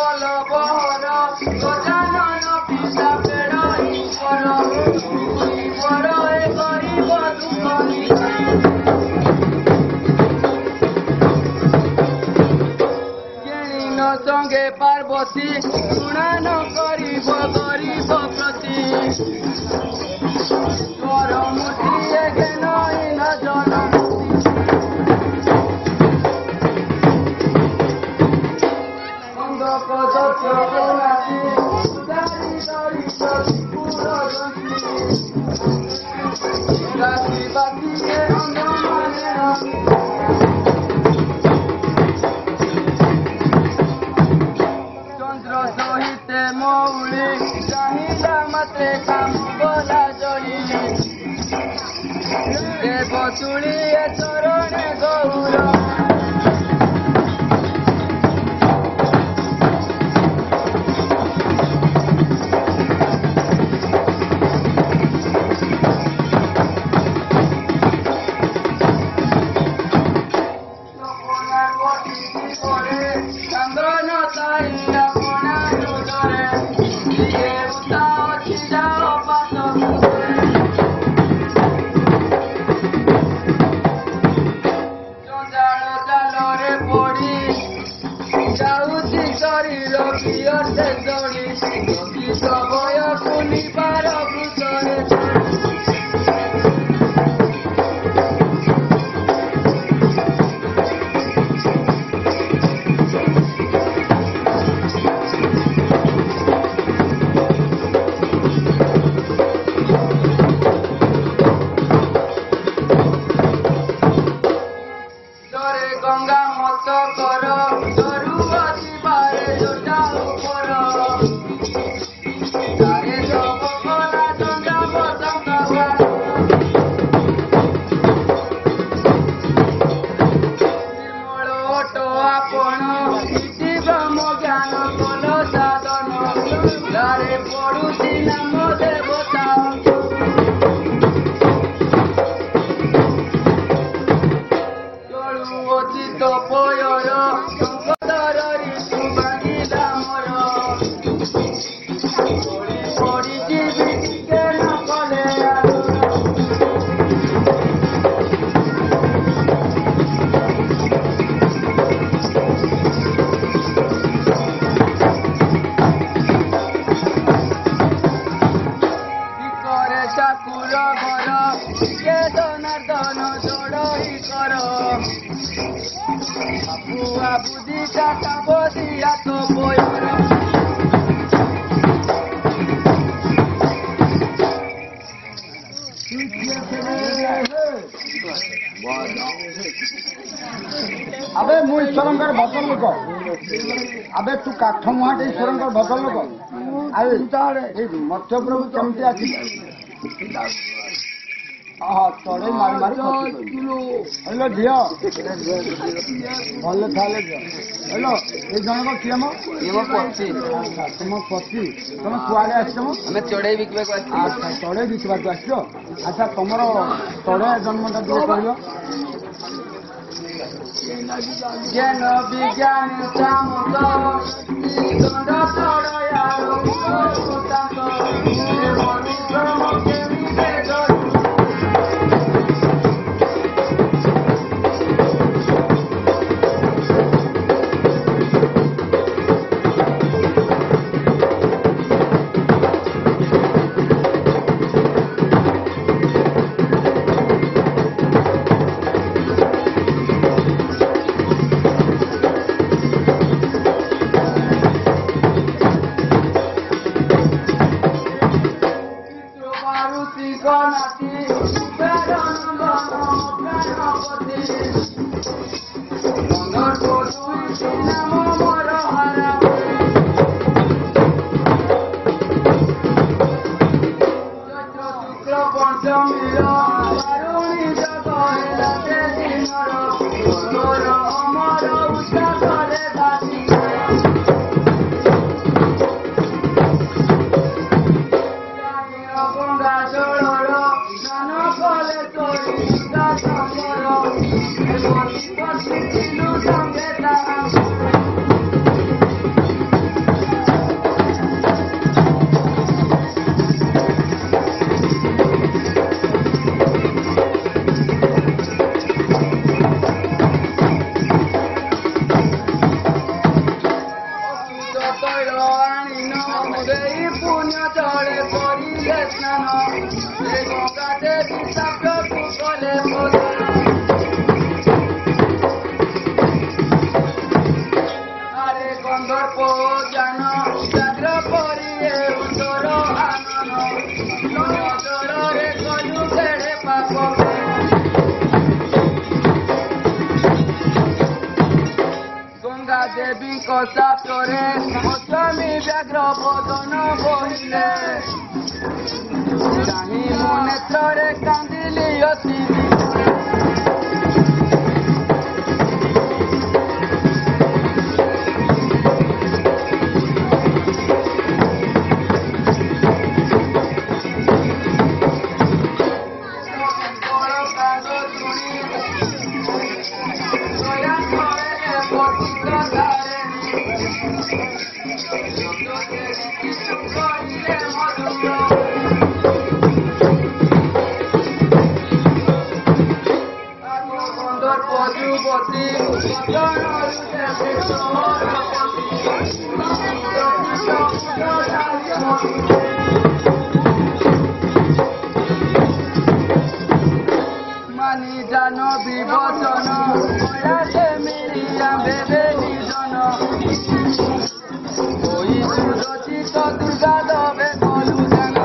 बल बहर गजानन पिता पेड़ ईश्वर ईश्वर ए गरीब दुख केणीन संगे पार्वती गुणान करीब गरीब प्रति स्वर मूर्ति ज्ञानहीन जन चंद्र सहित मौली चाहिला मते काम बोला जली देव तुली चरणे गौर गंगा मत कर बुद्धि चाटा बोधिया तो अबे मु ईश्वरंकर भजन लोक अबे तू काठ मुहाटे ईश्वरंकर भजन लोक अरे मत्स्य प्रभु केमती आसी चढ़े मारी मारी हेलो झील भले थाले झील हेलो ये जनक किए मो पक्षी तुम पक्षी तुम कुआड़े आस चढ़ई बिकवा अच्छा चढ़े बिकवा आस अच्छा तुम चढ़े जन्मटा दिए कह ज्ञान विज्ञान Thank you. ତୈଳ ଆଣିନ ଦେଇ ପୁଣ୍ୟ ଜଳେ କରିଲେ ସ୍ନାନ ସେ ଗଙ୍ଗା ଦେବୀ ସାପକୁ କଲେ ଆରେ ଗନ୍ଧର୍ପ ଜ୍ଞାନ ଜାଗ୍ର ପରି ଉତ୍ତର ଆନନ ଜଳରେ କଲୁ କେଡ଼େ ପାପ ଗଙ୍ଗା ଦେବୀଙ୍କ ସାପରେ ସ୍ୱାମୀ ବ୍ୟାଘ୍ର ବଦନ ବହିଲେ ଚାହିଁ ମୋ ନେତ୍ରରେ କାନ୍ଦିଲି ଅତି মানি জান বিবচন সে মিলিয়া ভেবে নিজন ওই সুরচিত দুর্গা দবে কলু জান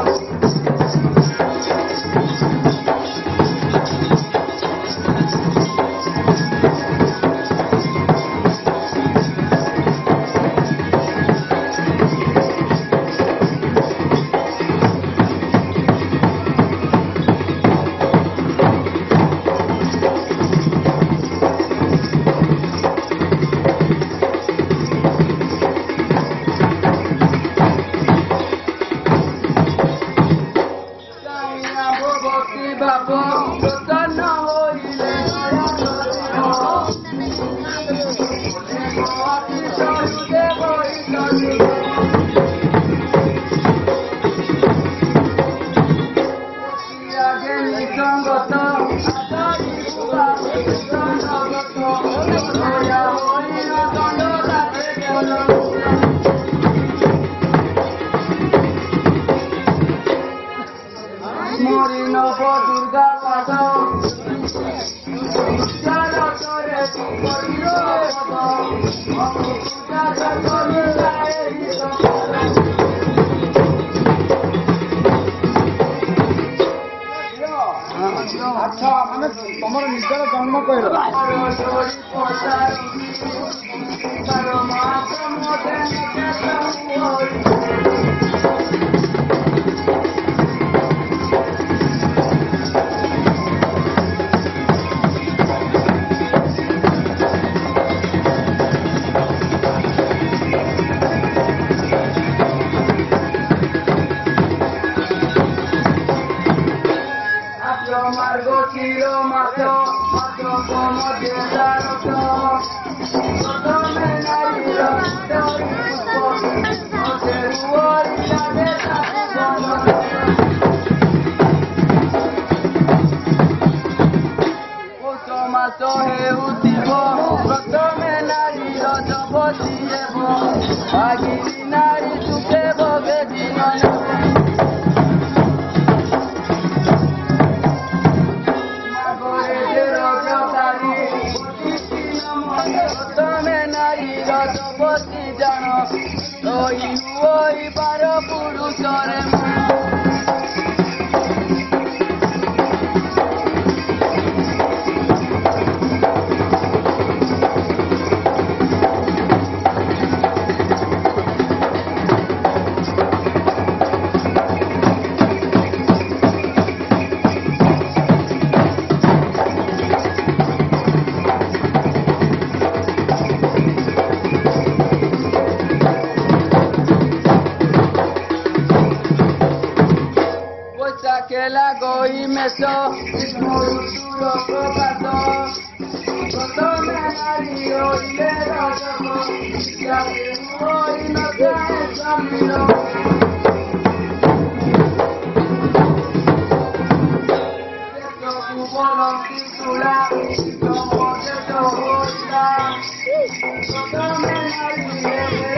ଆଚ୍ଛା ମାନେ ତମର ନିଜର ଜନ୍ମ କହିଲ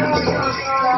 Thank you.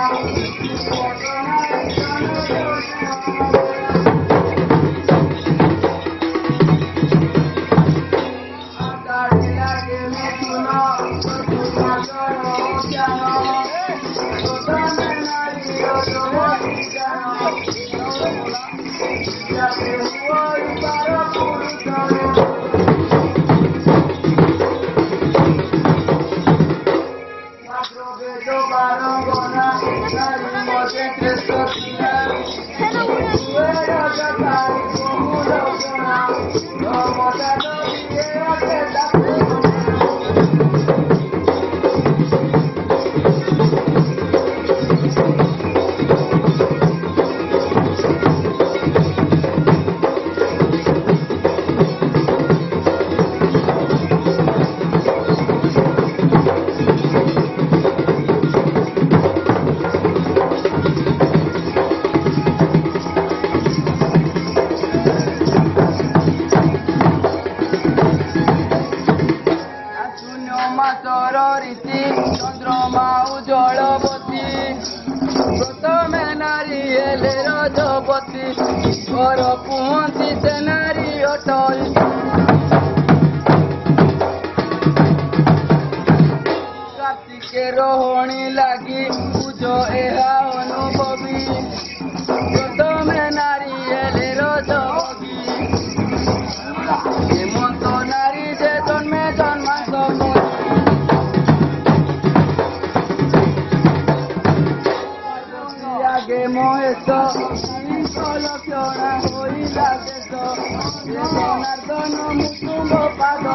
चंद्रमा उज्जवलवती प्रथमे नारी हेले रजवती घर पहुंची से नारी अटल कार्तिके रोहिणी लगी पूज एहा अनुभवी प्रथमे नारी हेले रजवती हेमंत नारी जे जन्मे जन्मांत आगे महेश लक्षण होइला देश जनार्दन मुकुंद पाद